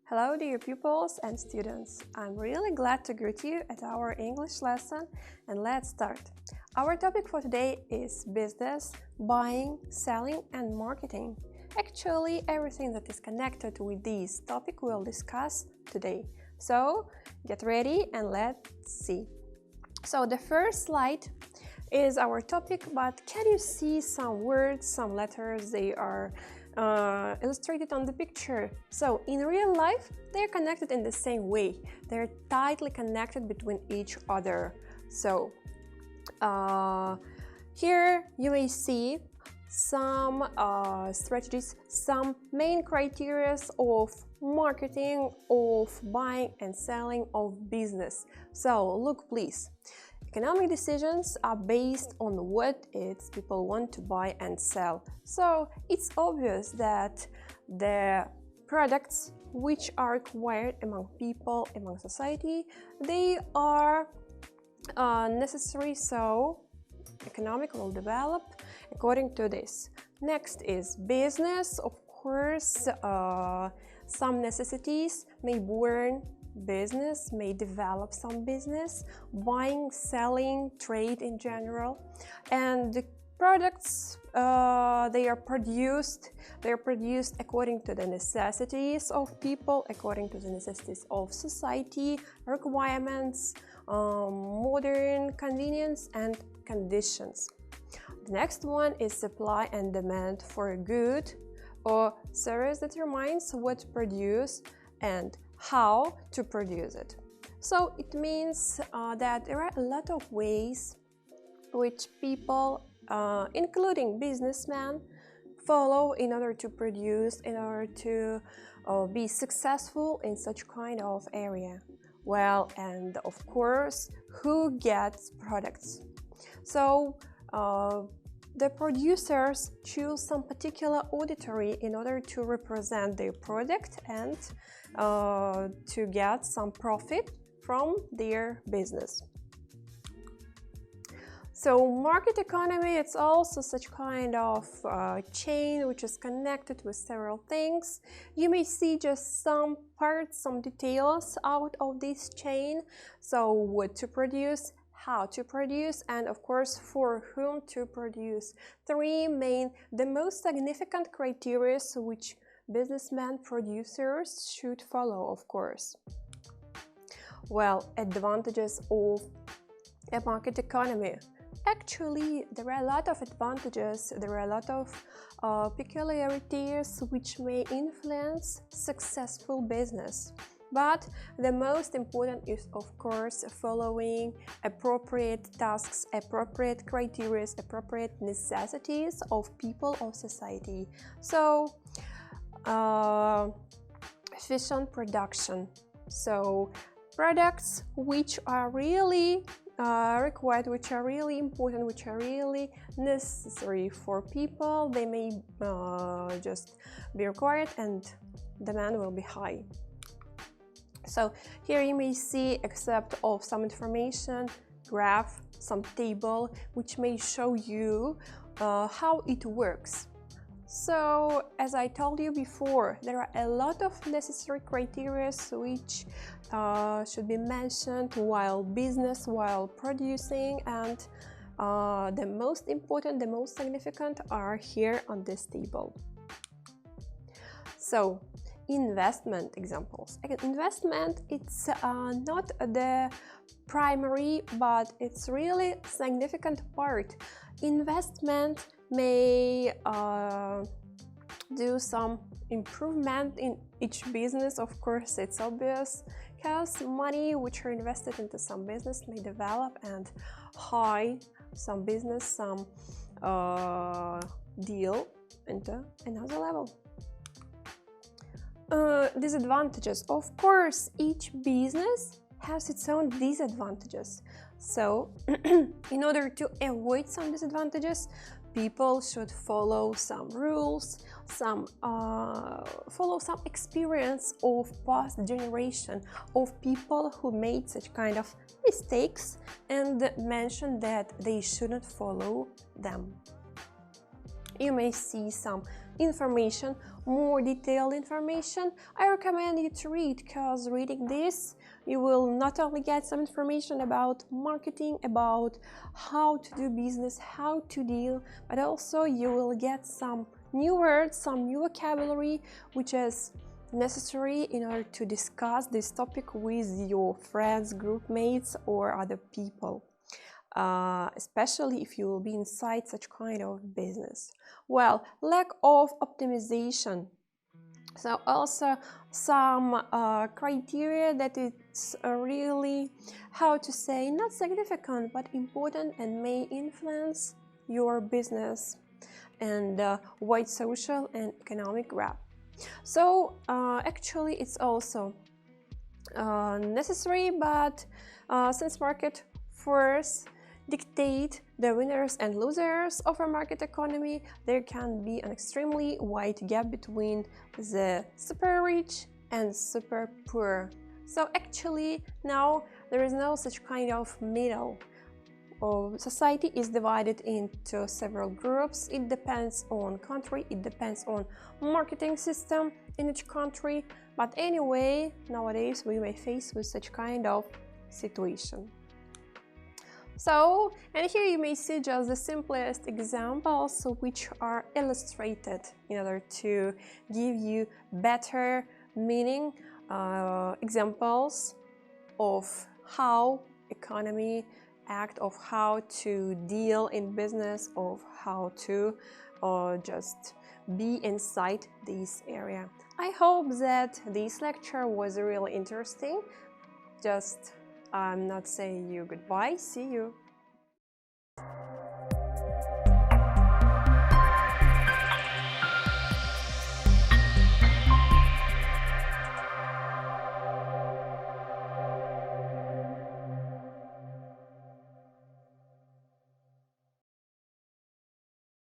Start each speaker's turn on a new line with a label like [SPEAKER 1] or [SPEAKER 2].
[SPEAKER 1] Hello dear pupils and students, I'm really glad to greet you at our English lesson, and let's start. Our topic for today is business, buying, selling and marketing. Actually, everything that is connected with this topic we'll discuss today. So, get ready and let's see. So the first slide is our topic, but can you see some words, some letters? They are illustrated on the picture. So in real life, they're connected in the same way. They're tightly connected between each other. So here you may see some strategies, some main criteria of marketing, of buying and selling, of business. So look please. Economic decisions are based on what its people want to buy and sell. So it's obvious that the products which are required among people, among society, they are necessary, so economic will develop according to this. Next is business. Of course, some necessities may born business, may develop some business, buying, selling, trade in general, and the products they are produced according to the necessities of people, according to the necessities of society, requirements, modern convenience and conditions. The next one is supply and demand for a good or service determines what to produce and how to produce it. So it means that there are a lot of ways which people, including businessmen, follow in order to produce, in order to be successful in such kind of area. Well, and of course, who gets products? So the producers choose some particular auditory in order to represent their product and to get some profit from their business. So market economy, it's also such kind of chain which is connected with several things. You may see just some parts, some details out of this chain. So what to produce, how to produce, and of course for whom to produce. Three main, the most significant criteria which businessmen, producers should follow, of course. Well, advantages of a market economy. Actually, there are a lot of advantages, there are a lot of peculiarities which may influence successful business. But the most important is, of course, following appropriate tasks, appropriate criteria, appropriate necessities of people of society. So, efficient production. So, products which are really required, which are really important, which are really necessary for people, they may just be required and demand will be high. So here you may see, except of some information, graph, some table, which may show you how it works. So, as I told you before, there are a lot of necessary criteria which should be mentioned while business, while producing, and the most important, the most significant are here on this table. So, investment examples. Investment, it's not the primary, but it's really significant part. Investment may do some improvement in each business. Of course, it's obvious, because money which are invested into some business may develop and high some business, some deal into another level. Disadvantages. Of course, each business has its own disadvantages. So, in order to avoid some disadvantages, people should follow some rules, follow some experience of past generation of people who made such kind of mistakes and mention that they shouldn't follow them. you may see some information, more detailed information. I recommend you to read, because reading this, you will not only get some information about marketing, about how to do business, how to deal, but also you will get some new words, some new vocabulary, which is necessary in order to discuss this topic with your friends, group mates, or other people. Especially if you will be inside such kind of business. Well, lack of optimization. So also some criteria that it's really, how to say, not significant but important and may influence your business and wide social and economic growth. So actually it's also necessary, but since market force dictate the winners and losers of a market economy, there can be an extremely wide gap between the super rich and super poor. So actually now there is no such kind of middle. Society is divided into several groups. It depends on country, it depends on marketing system in each country, but anyway, nowadays we may face with such kind of situation. So, and here you may see just the simplest examples which are illustrated in order to give you better meaning, examples of how economy act, of how to deal in business, of how to just be inside this area. I hope that this lecture was really interesting. I'm not saying you goodbye, see you